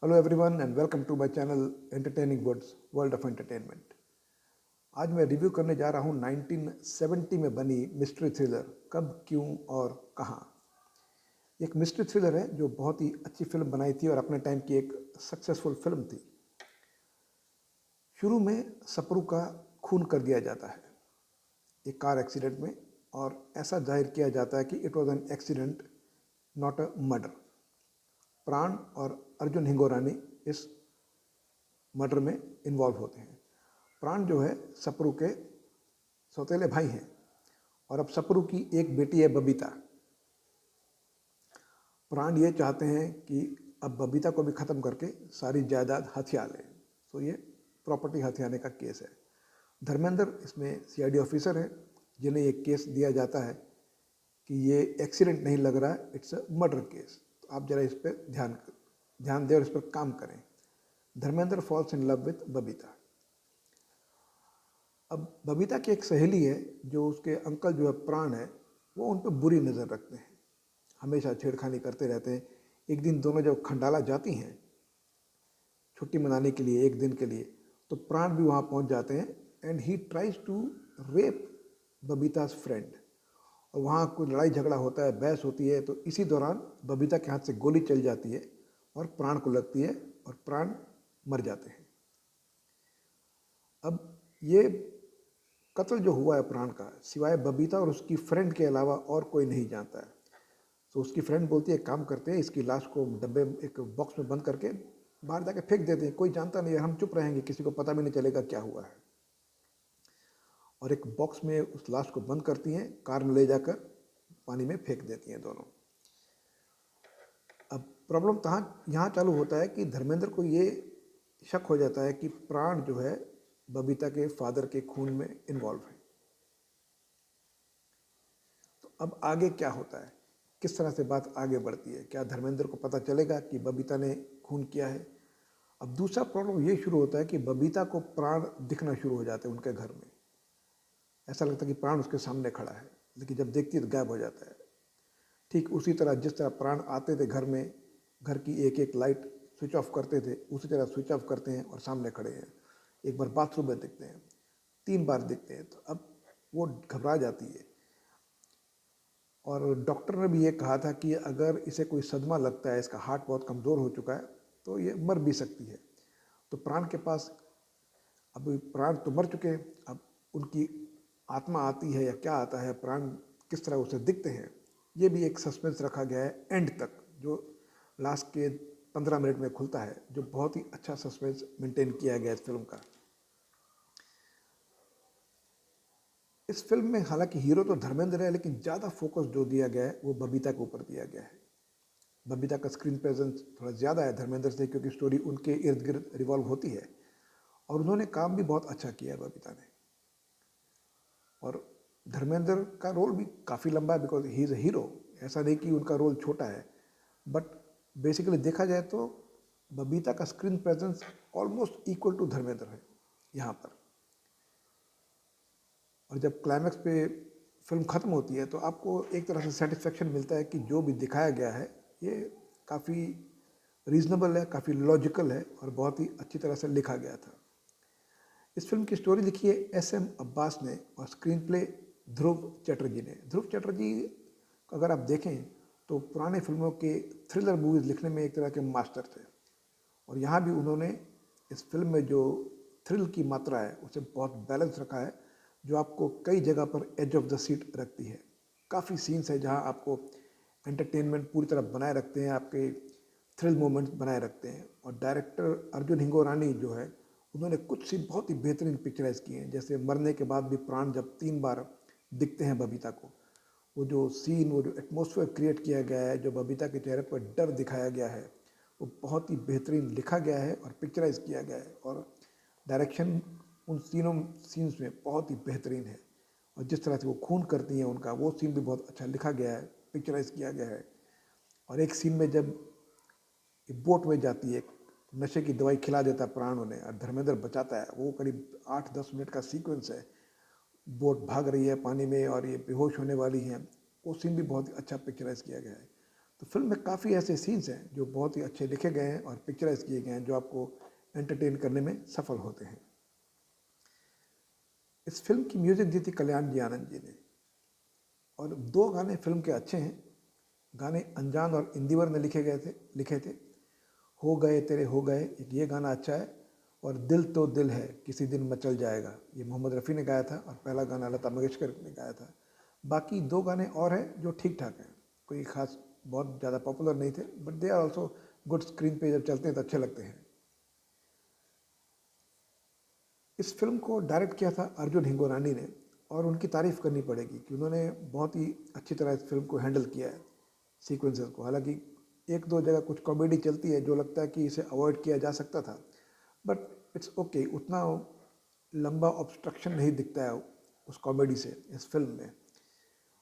Hello everyone and welcome to my channel entertaining words world of entertainment. आज मैं review करने जा रहा हूँ 1970 में बनी मिस्ट्री थ्रिलर कब क्यों और कहाँ। एक मिस्ट्री थ्रिलर है जो बहुत ही अच्छी फिल्म बनाई थी और अपने टाइम की एक सक्सेसफुल फिल्म थी। शुरू में सप्रू का खून कर दिया जाता है एक कार एक्सीडेंट में, और ऐसा जाहिर किया जाता है कि it was an accident not a murder. प्राण और अर्जुन हिंगोरानी इस मर्डर में इन्वॉल्व होते हैं। प्राण जो है सप्रू के सौतेले भाई हैं, और अब सप्रू की एक बेटी है बबीता। प्राण ये चाहते हैं कि अब बबीता को भी ख़त्म करके सारी जायदाद हथिया लें। तो ये प्रॉपर्टी हथियाने का केस है। धर्मेंद्र इसमें सीआईडी ऑफिसर है जिन्हें ये केस दिया जाता है कि ये एक्सीडेंट नहीं लग रहा है, इट्स अ मर्डर केस। तो आप ज़रा इस पर ध्यान दें और इस पर काम करें। Dharmendra falls in love with Babita. अब बबीता की एक सहेली है जो उसके अंकल जो है प्राण है, वो उन पर बुरी नज़र रखते हैं, हमेशा छेड़खानी करते रहते हैं। एक दिन दोनों जब खंडाला जाती हैं छुट्टी मनाने के लिए एक दिन के लिए, तो प्राण भी वहाँ पहुँच जाते हैं and he tries to rape Babita's friend. और वहाँ कोई लड़ाई झगड़ा होता है, बहस होती है, तो इसी दौरान बबीता के हाथ से गोली चल जाती है और प्राण को लगती है और प्राण मर जाते हैं। अब ये कत्ल जो हुआ है प्राण का, सिवाय बबीता और उसकी फ्रेंड के अलावा और कोई नहीं जानता है। तो उसकी फ्रेंड बोलती है काम करते हैं, इसकी लाश को डब्बे एक बॉक्स में बंद करके बाहर जाके फेंक देते हैं, कोई जानता नहीं है, हम चुप रहेंगे, किसी को पता भी नहीं चलेगा क्या हुआ है। और एक बॉक्स में उस लाश को बंद करती हैं, कार में ले जाकर पानी में फेंक देती हैं दोनों। अब प्रॉब्लम तहाँ यहाँ चालू होता है कि धर्मेंद्र को ये शक हो जाता है कि प्राण जो है बबीता के फादर के खून में इन्वॉल्व है। तो अब आगे क्या होता है, किस तरह से बात आगे बढ़ती है, क्या धर्मेंद्र को पता चलेगा कि बबीता ने खून किया है? अब दूसरा प्रॉब्लम ये शुरू होता है कि बबीता को प्राण दिखना शुरू हो जाते हैं उनके घर में। ऐसा लगता है कि प्राण उसके सामने खड़ा है, लेकिन जब देखती है तो गायब हो जाता है। ठीक उसी तरह जिस तरह प्राण आते थे घर में, घर की एक एक लाइट स्विच ऑफ करते थे, उसी तरह स्विच ऑफ करते हैं और सामने खड़े हैं। एक बार बाथरूम में दिखते हैं, 3 बार दिखते हैं। तो अब वो घबरा जाती है, और डॉक्टर ने भी ये कहा था कि अगर इसे कोई सदमा लगता है, इसका हार्ट बहुत कमज़ोर हो चुका है, तो ये मर भी सकती है। तो प्राण के पास, अब प्राण तो मर चुके हैं, अब उनकी आत्मा आती है या क्या आता है, प्राण किस तरह उसे दिखते हैं, ये भी एक सस्पेंस रखा गया है एंड तक, जो लास्ट के 15 मिनट में खुलता है, जो बहुत ही अच्छा सस्पेंस मेंटेन किया गया इस फिल्म का। इस फिल्म में हालांकि हीरो तो धर्मेंद्र है, लेकिन ज़्यादा फोकस जो दिया गया है वो बबीता के ऊपर दिया गया है। बबीता का स्क्रीन प्रेजेंस थोड़ा ज़्यादा है धर्मेंद्र से, क्योंकि स्टोरी उनके इर्द गिर्द रिवॉल्व होती है, और उन्होंने काम भी बहुत अच्छा किया है बबीता ने। और धर्मेंद्र का रोल भी काफ़ी लंबा है, because he is a hero. ऐसा नहीं कि उनका रोल छोटा है, बट बेसिकली देखा जाए तो बबीता का screen presence almost equal to Dharmendra है यहाँ पर। और जब क्लाइमैक्स पे फिल्म ख़त्म होती है तो आपको एक तरह से सेटिस्फेक्शन मिलता है कि जो भी दिखाया गया है ये काफ़ी रीजनेबल है, काफ़ी लॉजिकल है, और बहुत ही अच्छी तरह से लिखा गया था। इस फिल्म की स्टोरी लिखी है SM अब्बास ने, और स्क्रीन प्ले ध्रुव चटर्जी ने। ध्रुव चटर्जी को अगर आप देखें तो पुराने फिल्मों के थ्रिलर मूवीज़ लिखने में एक तरह के मास्टर थे, और यहाँ भी उन्होंने इस फिल्म में जो थ्रिल की मात्रा है उसे बहुत बैलेंस रखा है, जो आपको कई जगह पर एज ऑफ द सीट रखती है। काफ़ी सीन्स है जहाँ आपको एंटरटेनमेंट पूरी तरह बनाए रखते हैं, आपके थ्रिल मोमेंट्स बनाए रखते हैं। और डायरेक्टर अर्जुन हिंगोरानी जो है, उन्होंने कुछ सीन बहुत ही बेहतरीन पिक्चराइज किए हैं, जैसे मरने के बाद भी प्राण जब 3 बार दिखते हैं बबीता को, वो जो सीन, वो जो एटमॉस्फेयर क्रिएट किया गया है, जो बबीता के चेहरे पर डर दिखाया गया है, वो बहुत ही बेहतरीन लिखा गया है और पिक्चराइज किया गया है। और डायरेक्शन उन तीनों सीन्स में बहुत ही बेहतरीन है, और जिस तरह से वो खून करती हैं उनका, वो सीन भी बहुत अच्छा लिखा गया है, पिक्चराइज किया गया है। और एक सीन में जब ये बोट में जाती है, नशे की दवाई खिला देता है प्राण उन्हें और धर्मेंद्र बचाता है, वो करीब 8-10 मिनट का सीक्वेंस है। बोट भाग रही है पानी में और ये बेहोश होने वाली हैं, वो सीन भी बहुत अच्छा पिक्चराइज किया गया है। तो फिल्म में काफ़ी ऐसे सीन्स हैं जो बहुत ही अच्छे लिखे गए हैं और पिक्चराइज किए गए हैं जो आपको एंटरटेन करने में सफल होते हैं। इस फिल्म की म्यूज़िक दी थी कल्याण जी आनंद जी ने, और दो गाने फिल्म के अच्छे हैं। गाने अनजान और इंदिवर ने लिखे थे। हो गए तेरे हो गए, एक ये गाना अच्छा है, और दिल तो दिल है किसी दिन मचल जाएगा, ये मोहम्मद रफ़ी ने गाया था, और पहला गाना लता मंगेशकर ने गाया था। बाकी दो गाने और हैं जो ठीक ठाक हैं, कोई खास बहुत ज़्यादा पॉपुलर नहीं थे, but they are also good. Screen पे जब चलते हैं तो अच्छे लगते हैं। इस फिल्म को डायरेक्ट किया था अर्जुन हिंगोरानी ने, और उनकी तारीफ़ करनी पड़ेगी कि उन्होंने बहुत ही अच्छी तरह इस फिल्म को हैंडल किया है, सीक्वेंसेस को। हालांकि एक दो जगह कुछ कॉमेडी चलती है जो लगता है कि इसे अवॉइड किया जा सकता था, बट इट्स ओके, उतना लंबा ऑब्स्ट्रक्शन नहीं दिखता है उस कॉमेडी से इस फिल्म में।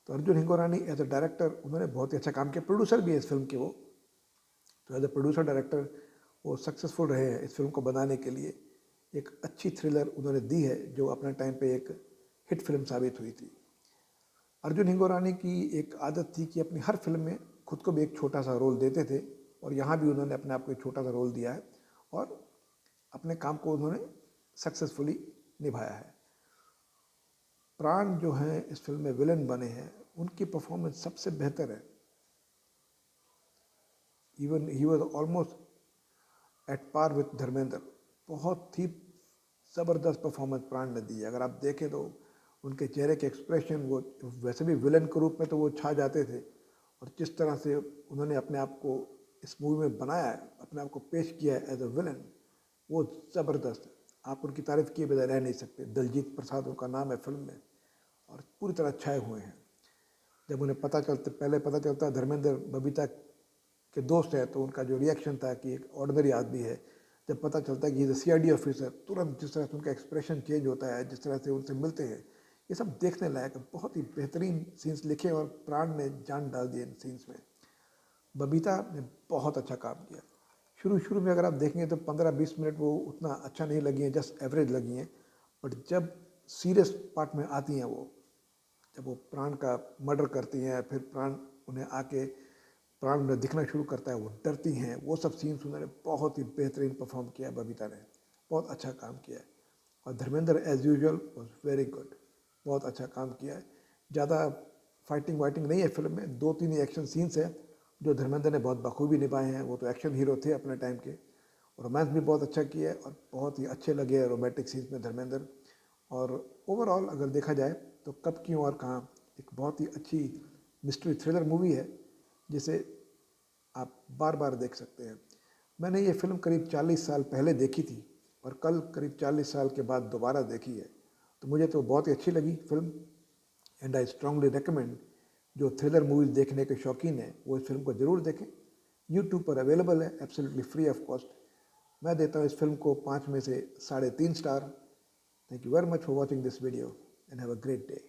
तो Arjun Hingorani as a director उन्होंने बहुत ही अच्छा काम किया। प्रोड्यूसर भी है इस फिल्म के वो, तो एज अ प्रोड्यूसर डायरेक्टर वो सक्सेसफुल रहे हैं इस फिल्म को बनाने के लिए। एक अच्छी थ्रिलर उन्होंने दी है जो अपने टाइम पे एक हिट फिल्म साबित हुई थी। अर्जुन हिंगोरानी की एक आदत थी कि अपनी हर फिल्म में खुद को भी एक छोटा सा रोल देते थे, और यहाँ भी उन्होंने अपने आप को एक छोटा सा रोल दिया है और अपने काम को उन्होंने सक्सेसफुली निभाया है। प्राण जो हैं इस फिल्म में विलन बने हैं, उनकी परफॉर्मेंस सबसे बेहतर है। Even he was almost at par with Dharmendra. बहुत ही ज़बरदस्त परफॉर्मेंस प्राण ने दी है। अगर आप देखें तो उनके चेहरे के एक्सप्रेशन, वो वैसे भी विलन के रूप में तो वो छा जाते थे, और जिस तरह से उन्होंने अपने आप को इस मूवी में बनाया है, अपने आप को पेश किया है एज अ विलन, वो ज़बरदस्त है। आप उनकी तारीफ़ किए बगैर रह नहीं सकते। दिलजीत प्रसाद उनका नाम है फिल्म में, और पूरी तरह छाए हुए हैं। जब उन्हें पहले पता चलता धर्मेंद्र बबीता के दोस्त है, तो उनका जो रिएक्शन था कि एक ऑर्डिनरी आदमी है, जब पता चलता है कि इज CID ऑफिसर, तुरंत जिस तरह से उनका एक्सप्रेशन चेंज होता है, जिस तरह से उनसे मिलते हैं, ये सब देखने लायक है। बहुत ही बेहतरीन सीन्स लिखे और प्राण ने जान डाल दी इन सीन्स में। बबीता ने बहुत अच्छा काम किया। शुरू शुरू में अगर आप देखेंगे तो 15-20 मिनट वो उतना अच्छा नहीं लगी हैं, जस्ट एवरेज लगी हैं, बट जब सीरियस पार्ट में आती हैं वो, जब वो प्राण का मर्डर करती हैं, फिर प्राण उन्हें आके प्राण उन्हें दिखना शुरू करता है, वो डरती हैं, वो सब सीन्स उन्होंने बहुत ही बेहतरीन परफॉर्म किया है। बबीता ने बहुत अच्छा काम किया है, और Dharmendra as usual was very good, बहुत अच्छा काम किया है। ज़्यादा फाइटिंग वाइटिंग नहीं है फिल्म में, 2-3 एक्शन सीन्स हैं जो धर्मेंद्र ने बहुत बखूबी निभाए हैं। वो तो एक्शन हीरो थे अपने टाइम के। रोमांस भी बहुत अच्छा किया है, और बहुत ही अच्छे लगे रोमांटिक सीन्स में धर्मेंद्र। और ओवरऑल अगर देखा जाए तो कब क्यों और कहाँ एक बहुत ही अच्छी मिस्ट्री थ्रिलर मूवी है, जिसे आप बार बार देख सकते हैं। मैंने ये फिल्म करीब 40 साल पहले देखी थी, और कल करीब 40 साल के बाद दोबारा देखी है, तो मुझे तो बहुत ही अच्छी लगी film. And I strongly recommend, जो थ्रिलर मूवीज़ देखने के शौकीन हैं वो इस फिल्म को ज़रूर देखें। यूट्यूब पर अवेलेबल है, एब्सोल्युटली फ्री ऑफ कॉस्ट। मैं देता हूँ इस फिल्म को 5 में से 3.5 star. Thank you very much for watching this video, and have a great day.